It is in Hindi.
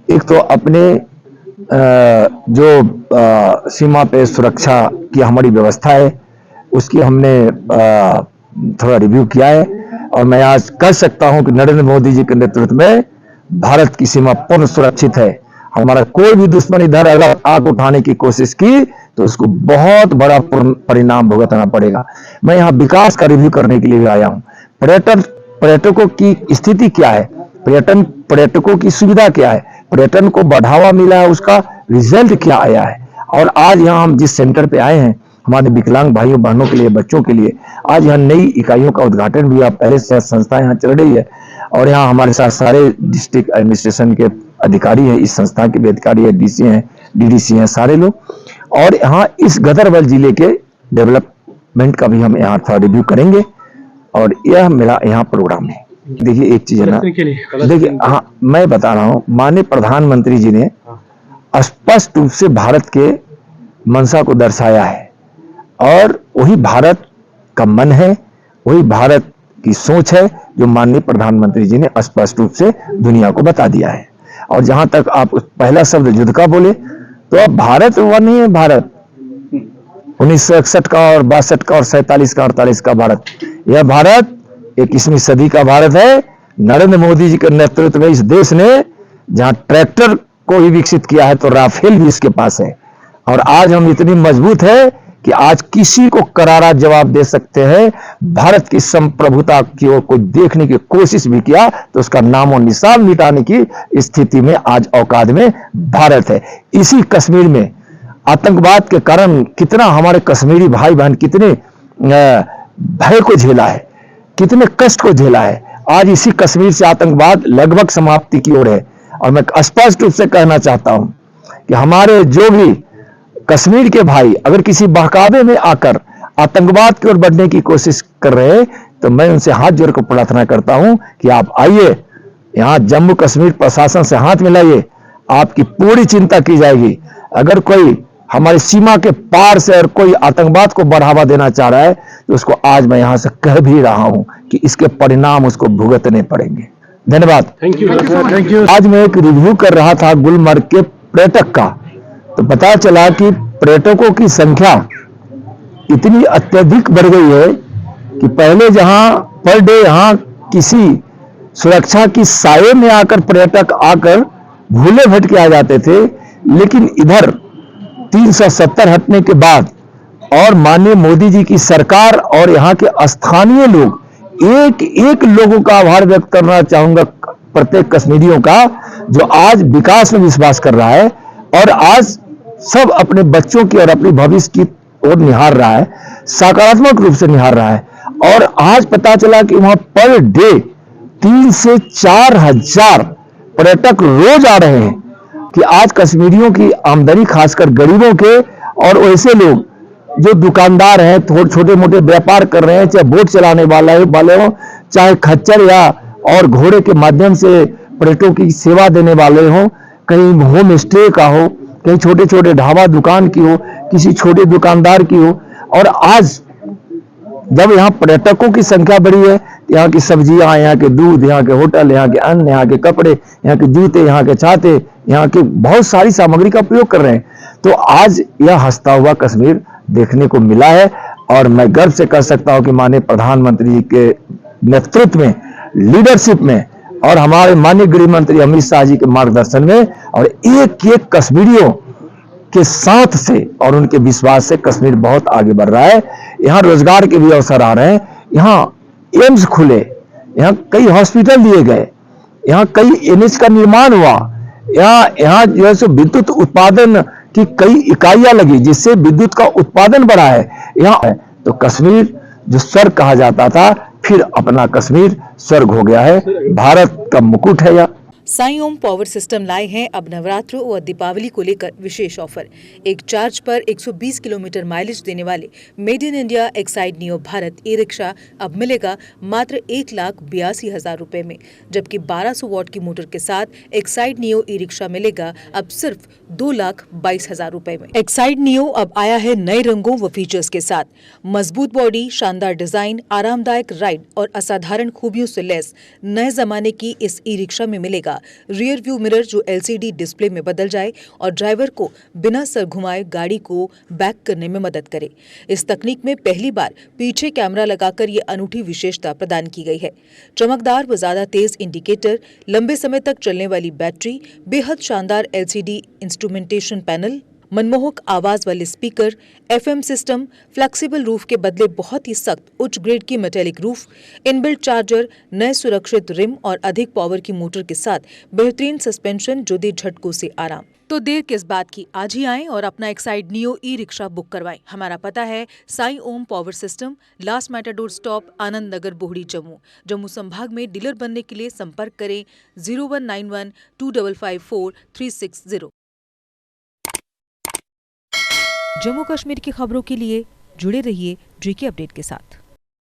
एक तो अपने जो सीमा पे सुरक्षा की हमारी व्यवस्था है उसकी हमने थोड़ा रिव्यू किया है, और मैं आज कह सकता हूं कि नरेंद्र मोदी जी के नेतृत्व में भारत की सीमा पूर्ण सुरक्षित है। हमारा कोई भी दुश्मन इधर अगर आग उठाने की कोशिश की तो उसको बहुत बड़ा परिणाम भुगतना पड़ेगा। मैं यहाँ विकास का रिव्यू करने के लिए भी आया हूँ। पर्यटकों की स्थिति क्या है, पर्यटकों की सुविधा क्या है, पर्यटन को बढ़ावा मिला है, उसका रिजल्ट क्या आया है। और आज यहाँ हम जिस सेंटर पे आए हैं हमारे विकलांग भाइयों बहनों के लिए, बच्चों के लिए, आज यहाँ नई इकाइयों का उद्घाटन भी पहले से संस्था यहाँ चल रही है, और यहाँ हमारे साथ सारे डिस्ट्रिक्ट एडमिनिस्ट्रेशन के अधिकारी हैं, इस संस्था के भी अधिकारी है, डीसी हैं, डीडीसी हैं, सारे लोग। और यहाँ इस गदरबल जिले के डेवलपमेंट का भी हम यहाँ थोड़ा रिव्यू करेंगे, और यह मेरा यहाँ प्रोग्राम है। देखिए एक चीज है ना, देखिए हाँ मैं बता रहा हूँ, माननीय प्रधानमंत्री जी ने स्पष्ट रूप से भारत के मंशा को दर्शाया है, और वही भारत का मन है, वही भारत की सोच है जो माननीय प्रधानमंत्री जी ने स्पष्ट रूप से दुनिया को बता दिया है। और जहां तक आप पहला शब्द युद्ध का बोले, तो अब भारत वह नहीं है भारत 1961 का और 62 का और 47 का 48 का भारत। यह भारत 21वीं सदी का भारत है। नरेंद्र मोदी जी के नेतृत्व में इस देश ने जहां ट्रैक्टर को ही विकसित किया है तो राफेल भी इसके पास है। और आज हम इतनी मजबूत है कि आज किसी को करारा जवाब दे सकते हैं। भारत की संप्रभुता की ओर कोई देखने की कोशिश भी किया तो उसका नामो निशान मिटाने की स्थिति में आज औकात में भारत है। इसी कश्मीर में आतंकवाद के कारण कितना हमारे कश्मीरी भाई बहन कितने भय को झेला है, कितने कष्ट को झेला है। आज इसी कश्मीर से आतंकवाद लगभग समाप्ति की ओर है। और मैं स्पष्ट रूप से कहना चाहता हूं कि हमारे जो भी कश्मीर के भाई अगर किसी बहकावे में आकर आतंकवाद की ओर बढ़ने की कोशिश कर रहे हैं तो मैं उनसे हाथ जोड़कर प्रार्थना करता हूं कि आप आइए, यहां जम्मू कश्मीर प्रशासन से हाथ मिलाइए, आपकी पूरी चिंता की जाएगी। अगर कोई हमारी सीमा के पार से और कोई आतंकवाद को बढ़ावा देना चाह रहा है तो उसको आज मैं यहां से कह भी रहा हूं कि इसके परिणाम उसको भुगतने पड़ेंगे। धन्यवाद। Thank you. आज मैं एक रिव्यू कर रहा था गुलमर्ग के पर्यटक का, तो पता चला कि पर्यटकों की संख्या इतनी अत्यधिक बढ़ गई है कि पहले जहां पर डे यहां किसी सुरक्षा की साये में आकर पर्यटक आकर भूले भटके आ जाते थे, लेकिन इधर 370 हटने के बाद और माननीय मोदी जी की सरकार और यहाँ के स्थानीय लोग, एक एक लोगों का आभार व्यक्त करना चाहूंगा, प्रत्येक कश्मीरियों का, जो आज विकास में विश्वास कर रहा है और आज सब अपने बच्चों की और अपनी भविष्य की ओर निहार रहा है, सकारात्मक रूप से निहार रहा है। और आज पता चला कि वहां पर डे 3 से 4 हजार पर्यटक रोज आ रहे हैं कि आज कश्मीरियों की आमदनी, खासकर गरीबों के और वैसे लोग जो दुकानदार हैं, छोटे मोटे व्यापार कर रहे हैं, चाहे बोट चलाने वाले हो, चाहे खच्चर या और घोड़े के माध्यम से पर्यटकों की सेवा देने वाले हो, कहीं होम स्टे का हो, कहीं छोटे छोटे ढाबा दुकान की हो, किसी छोटे दुकानदार की हो। और आज जब यहाँ पर्यटकों की संख्या बढ़ी है, यहाँ की सब्जियां, यहाँ के दूध, यहाँ के होटल, यहाँ के अन्न, यहाँ के कपड़े, यहाँ के जूते, यहाँ के छाते, यहाँ की बहुत सारी सामग्री का उपयोग कर रहे हैं, तो आज यह हंसता हुआ कश्मीर देखने को मिला है। और मैं गर्व से कह सकता हूं कि माननीय प्रधानमंत्री जी के नेतृत्व में, लीडरशिप में और हमारे माननीय गृह मंत्री अमित शाह जी के मार्गदर्शन में और एक एक कश्मीरियों के साथ से और उनके विश्वास से कश्मीर बहुत आगे बढ़ रहा है। यहाँ रोजगार के भी अवसर आ रहे हैं, यहाँ एम्स खुले, यहाँ कई हॉस्पिटल दिए गए, यहाँ कई एनएच का निर्माण हुआ, यहाँ जो है सो विद्युत उत्पादन की कई इकाइयां लगी जिससे विद्युत का उत्पादन बढ़ा है। यहाँ तो कश्मीर जो स्वर्ग कहा जाता था, फिर अपना कश्मीर स्वर्ग हो गया है, भारत का मुकुट है यह। साई ओम पावर सिस्टम लाए हैं अब नवरात्रों और दीपावली को लेकर विशेष ऑफर। एक चार्ज पर 120 किलोमीटर माइलेज देने वाले made in India Exide neo Bharat e rickshaw अब मिलेगा मात्र 1,82,000 रुपए में, जबकि 1200 वॉट की मोटर के साथ एक्साइड नियो ई रिक्शा मिलेगा अब सिर्फ 2,22,000 रुपए में। एक्साइड नियो अब आया है नए रंगों व फीचर्स के साथ। मजबूत बॉडी, शानदार डिजाइन, आरामदायक राइड और असाधारण खूबियों से लैस नए जमाने की इस ई रिक्शा में मिलेगा का रियर व्यू मिरर जो LCD डिस्प्ले में बदल जाए और ड्राइवर को बिना सर घुमाए गाड़ी को बैक करने में मदद करे। इस तकनीक में पहली बार पीछे कैमरा लगाकर ये अनूठी विशेषता प्रदान की गई है। चमकदार व ज्यादा तेज इंडिकेटर, लंबे समय तक चलने वाली बैटरी, बेहद शानदार LCD इंस्ट्रूमेंटेशन पैनल, मनमोहक आवाज वाले speaker, FM system, flexible roof के बदले बहुत ही सख्त उच्च ग्रेड की मेटेलिक रूफ, इनबिल्ट चार्जर, नए सुरक्षित रिम और अधिक पावर की मोटर के साथ बेहतरीन सस्पेंशन जो दे झटकों से आराम। तो देर किस बात की, आज ही आएं और अपना एक्साइड नियो ई-रिक्शा बुक करवाएं। हमारा पता है Sai Om power system, last matador stop, Anand Nagar, Bohri, Jammu. Jammu संभाग में डीलर बनने के लिए संपर्क करें 0191 2554 360। जम्मू कश्मीर की खबरों के लिए जुड़े रहिए GK अपडेट के साथ।